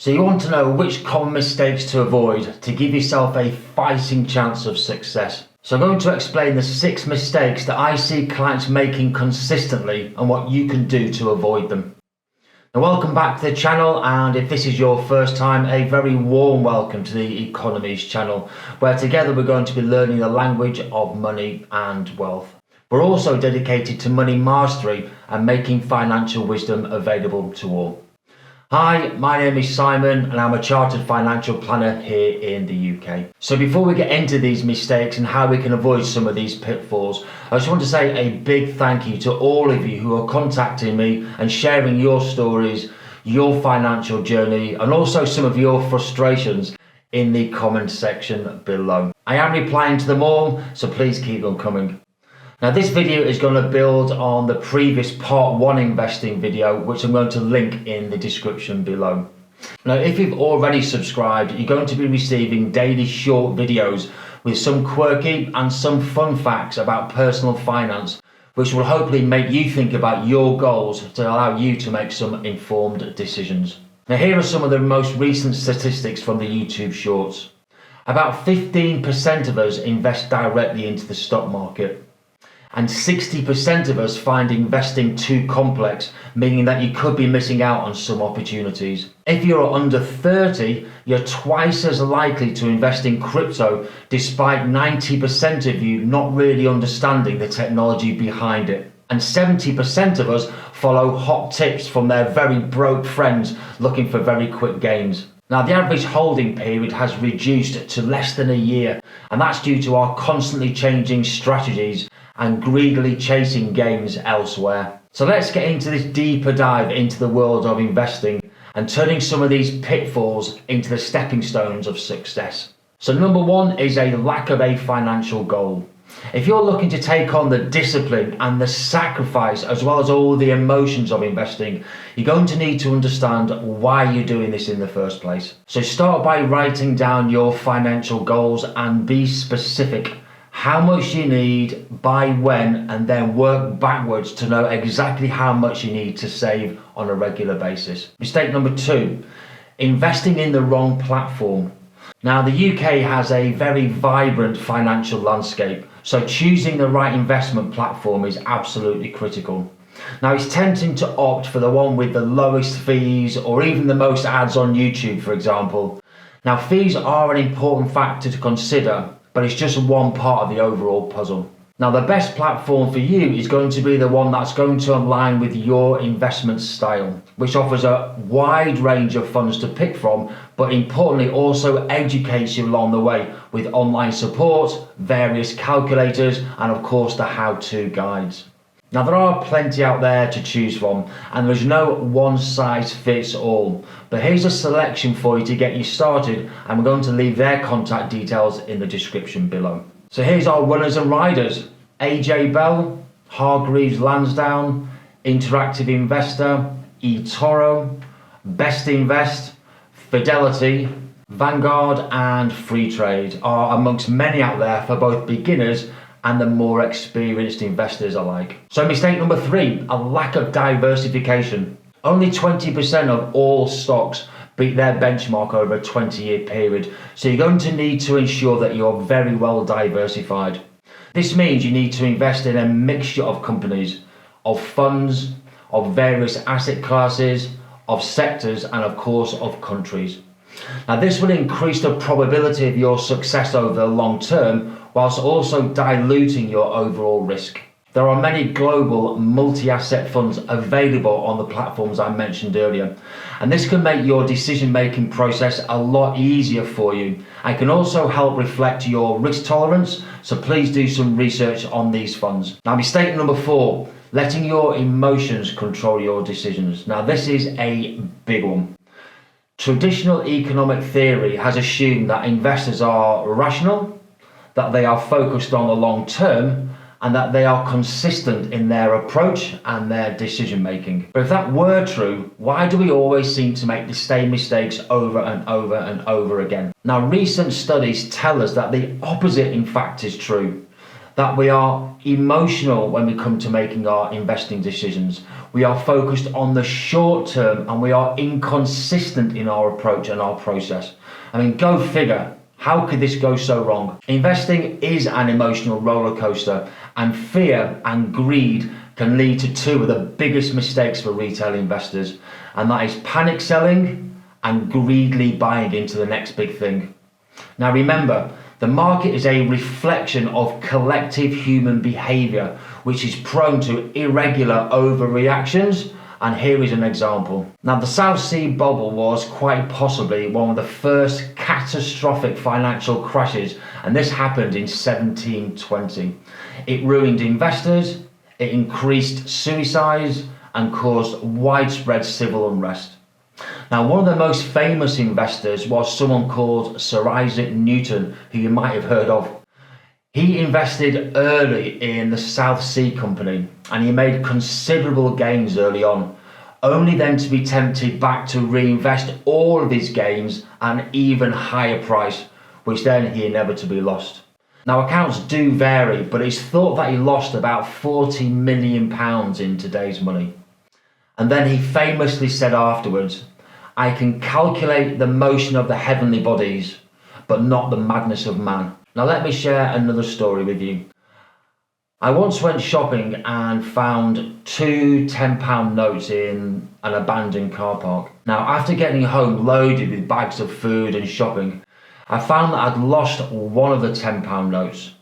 So you want to know which common mistakes to avoid to give yourself a fighting chance of success. So I'm going to explain the 6 mistakes that I see clients making consistently and what you can do to avoid them. Now, welcome back to the channel, and if this is your first time, a very warm welcome to the Economies channel, where together we're going to be learning the language of money and wealth. We're also dedicated to money mastery and making financial wisdom available to all. Hi, my name is Simon and I'm a chartered financial planner here in the UK. So before we get into these mistakes and how we can avoid some of these pitfalls, I just want to say a big thank you to all of you who are contacting me and sharing your stories, your financial journey, and also some of your frustrations in the comment section below. I am replying to them all, so please keep them coming. Now, this video is going to build on the previous part 1 investing video, which I'm going to link in the description below. Now, if you've already subscribed, you're going to be receiving daily short videos with some quirky and some fun facts about personal finance, which will hopefully make you think about your goals to allow you to make some informed decisions. Now, here are some of the most recent statistics from the YouTube shorts. About 15% of us invest directly into the stock market. And 60% of us find investing too complex, meaning that you could be missing out on some opportunities. If you're under 30, you're twice as likely to invest in crypto, despite 90% of you not really understanding the technology behind it. And 70% of us follow hot tips from their very broke friends looking for very quick gains. Now, the average holding period has reduced to less than a year, and that's due to our constantly changing strategies and greedily chasing gains elsewhere. So let's get into this deeper dive into the world of investing and turning some of these pitfalls into the stepping stones of success. So number 1 is a lack of a financial goal. If you're looking to take on the discipline and the sacrifice as well as all the emotions of investing, you're going to need to understand why you're doing this in the first place. So start by writing down your financial goals and be specific. How much you need, by when, and then work backwards to know exactly how much you need to save on a regular basis. Mistake number 2, investing in the wrong platform. Now, the UK has a very vibrant financial landscape, so choosing the right investment platform is absolutely critical. Now, it's tempting to opt for the one with the lowest fees or even the most ads on YouTube, for example. Now, fees are an important factor to consider, but it's just one part of the overall puzzle. Now, the best platform for you is going to be the one that's going to align with your investment style, which offers a wide range of funds to pick from, but importantly also educates you along the way with online support, various calculators, and of course the how-to guides. Now, there are plenty out there to choose from, and there's no one size fits all, but here's a selection for you to get you started, and we're going to leave their contact details in the description below. So here's our runners and riders: AJ Bell, Hargreaves Lansdown, Interactive Investor, eToro, Bestinvest, Fidelity, Vanguard and Freetrade are amongst many out there for both beginners and the more experienced investors alike. So mistake number 3, a lack of diversification. Only 20% of all stocks beat their benchmark over a 20-year period, so you're going to need to ensure that you're very well diversified. This means you need to invest in a mixture of companies, of funds, of various asset classes, of sectors, and of course of countries. Now, this will increase the probability of your success over the long term, whilst also diluting your overall risk. There are many global multi-asset funds available on the platforms I mentioned earlier, and this can make your decision-making process a lot easier for you and can also help reflect your risk tolerance, so please do some research on these funds. Now, mistake number 4, letting your emotions control your decisions. Now, this is a big one. Traditional economic theory has assumed that investors are rational, that they are focused on the long term, and that they are consistent in their approach and their decision making. But if that were true, why do we always seem to make the same mistakes over and over and over again? Now, recent studies tell us that the opposite in fact is true, that we are emotional when we come to making our investing decisions. We are focused on the short term and we are inconsistent in our approach and our process. I mean, go figure. How could this go so wrong? Investing is an emotional roller coaster, and fear and greed can lead to two of the biggest mistakes for retail investors, and that is panic selling and greedily buying into the next big thing. Now remember, the market is a reflection of collective human behavior, which is prone to irregular overreactions. And here is an example. Now, the South Sea bubble was quite possibly one of the first catastrophic financial crashes, and this happened in 1720. It ruined investors, it increased suicides, and caused widespread civil unrest. Now, one of the most famous investors was someone called Sir Isaac Newton, who you might have heard of. He invested early in the South Sea Company and he made considerable gains early on, only then to be tempted back to reinvest all of his gains at an even higher price, which then he inevitably lost. Now, accounts do vary, but it's thought that he lost about £40 million in today's money. And then he famously said afterwards, "I can calculate the motion of the heavenly bodies, but not the madness of man." Now let me share another story with you. I once went shopping and found two £10 notes in an abandoned car park. Now, after getting home loaded with bags of food and shopping, I found that I'd lost one of the £10 notes.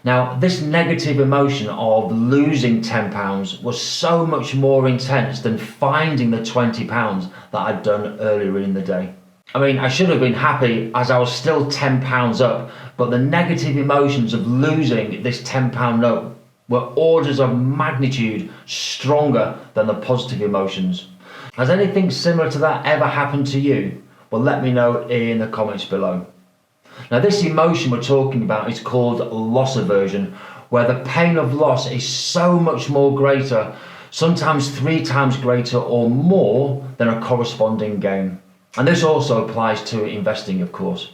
Now, this negative emotion of losing £10 was so much more intense than finding the £20 that I'd done earlier in the day. I mean, I should have been happy as I was still £10 up, but the negative emotions of losing this £10 note were orders of magnitude stronger than the positive emotions. Has anything similar to that ever happened to you? Well, let me know in the comments below. Now, this emotion we're talking about is called loss aversion, where the pain of loss is so much more greater, sometimes 3 times greater or more than a corresponding gain. And this also applies to investing, of course.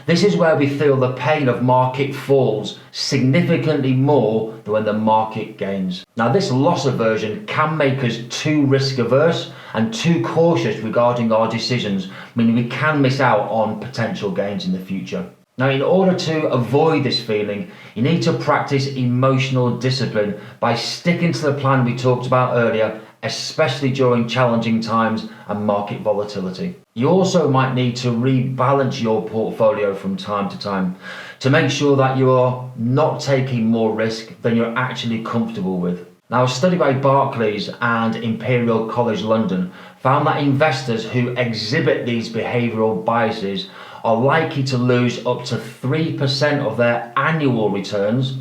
This is where we feel the pain of market falls significantly more than when the market gains. Now, this loss aversion can make us too risk averse and too cautious regarding our decisions, meaning we can miss out on potential gains in the future. Now, in order to avoid this feeling, you need to practice emotional discipline by sticking to the plan we talked about earlier, especially during challenging times and market volatility. You also might need to rebalance your portfolio from time to time to make sure that you are not taking more risk than you're actually comfortable with. Now, a study by Barclays and Imperial College London found that investors who exhibit these behavioural biases are likely to lose up to 3% of their annual returns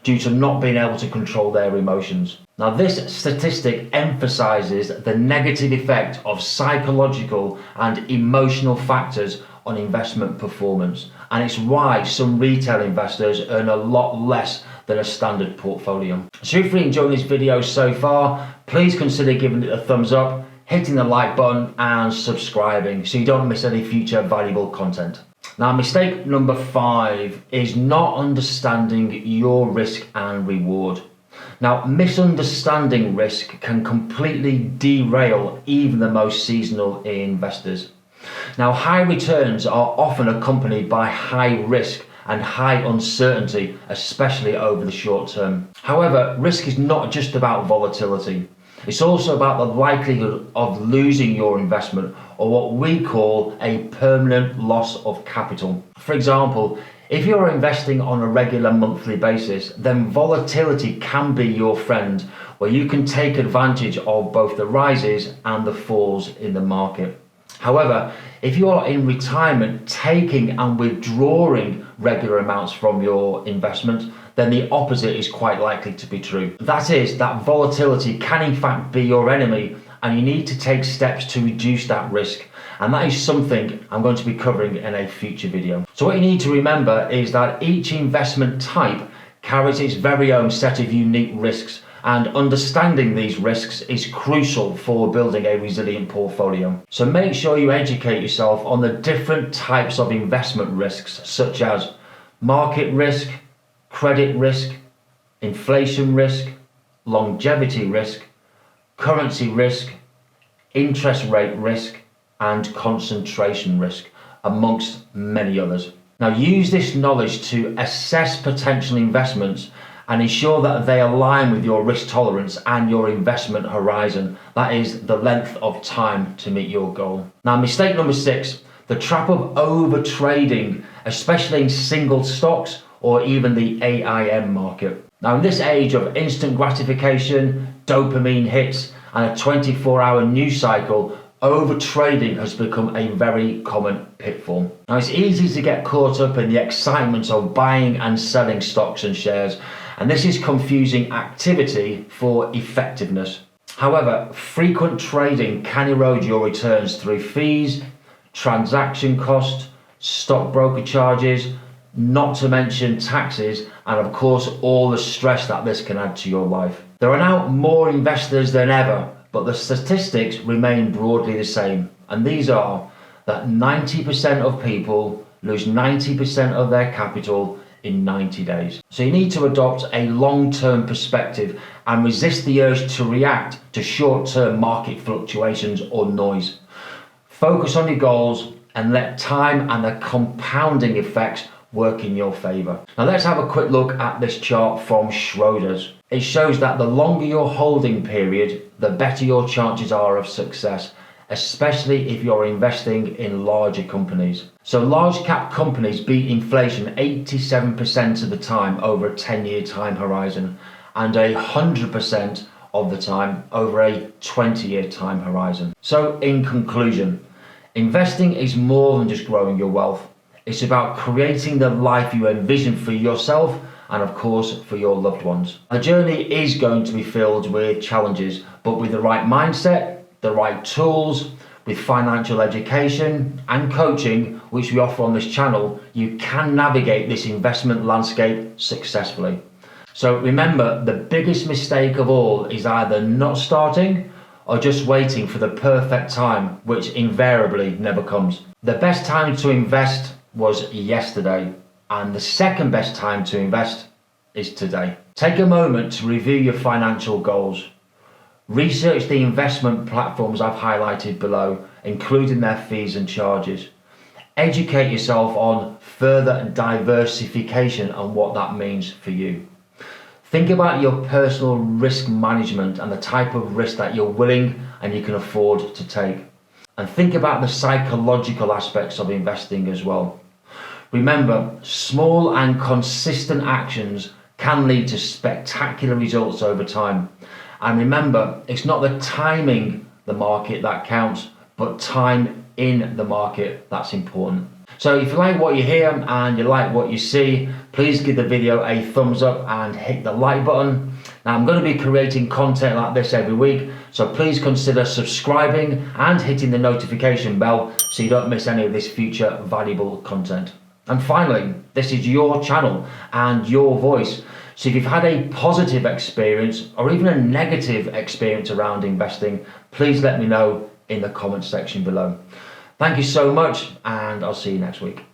due to not being able to control their emotions. Now, this statistic emphasizes the negative effect of psychological and emotional factors on investment performance, and it's why some retail investors earn a lot less than a standard portfolio. So if you're enjoying this video so far, please consider giving it a thumbs up, hitting the like button and subscribing so you don't miss any future valuable content. Now, mistake number 5 is not understanding your risk and reward. Now, misunderstanding risk can completely derail even the most seasonal investors. Now, high returns are often accompanied by high risk and high uncertainty, especially over the short term. However, risk is not just about volatility. It's also about the likelihood of losing your investment, or what we call a permanent loss of capital. For example, if you're investing on a regular monthly basis, then volatility can be your friend, where you can take advantage of both the rises and the falls in the market. However, if you are in retirement taking and withdrawing regular amounts from your investment, then the opposite is quite likely to be true. That is, that volatility can in fact be your enemy, and you need to take steps to reduce that risk. And that is something I'm going to be covering in a future video. So what you need to remember is that each investment type carries its very own set of unique risks, and understanding these risks is crucial for building a resilient portfolio. So make sure you educate yourself on the different types of investment risks, such as market risk, credit risk, inflation risk, longevity risk, currency risk, interest rate risk, and concentration risk, amongst many others. Now use this knowledge to assess potential investments and ensure that they align with your risk tolerance and your investment horizon. That is the length of time to meet your goal. Now, mistake number 6, the trap of overtrading, especially in single stocks or even the AIM market. Now, in this age of instant gratification, dopamine hits, and a 24-hour news cycle, overtrading has become a very common pitfall. Now, it's easy to get caught up in the excitement of buying and selling stocks and shares, and this is confusing activity for effectiveness. However, frequent trading can erode your returns through fees, transaction costs, stockbroker charges, not to mention taxes, and of course all the stress that this can add to your life. There are now more investors than ever, but the statistics remain broadly the same, and these are that 90% of people lose 90% of their capital in 90 days. So you need to adopt a long-term perspective and resist the urge to react to short-term market fluctuations or noise. Focus on your goals and let time and the compounding effects work in your favor. Now let's have a quick look at this chart from Schroders. It shows that the longer your holding period, the better your chances are of success, especially if you're investing in larger companies. So large cap companies beat inflation 87% of the time over a 10-year time horizon and 100% of the time over a 20-year time horizon. So in conclusion, investing is more than just growing your wealth. It's about creating the life you envision for yourself and of course for your loved ones. The journey is going to be filled with challenges, but with the right mindset, the right tools, with financial education and coaching, which we offer on this channel, you can navigate this investment landscape successfully. So remember, the biggest mistake of all is either not starting or just waiting for the perfect time, which invariably never comes. The best time to invest was yesterday, and the second best time to invest is today. Take a moment to review your financial goals. Research the investment platforms I've highlighted below, including their fees and charges. Educate yourself on further diversification and what that means for you. Think about your personal risk management and the type of risk that you're willing and you can afford to take. And think about the psychological aspects of investing as well. Remember, small and consistent actions can lead to spectacular results over time. And remember, it's not the timing the market that counts, but time in the market that's important. So if you like what you hear and you like what you see, please give the video a thumbs up and hit the like button. Now I'm going to be creating content like this every week, so please consider subscribing and hitting the notification bell so you don't miss any of this future valuable content. And finally, this is your channel and your voice. So if you've had a positive experience or even a negative experience around investing, please let me know in the comment section below. Thank you so much, and I'll see you next week.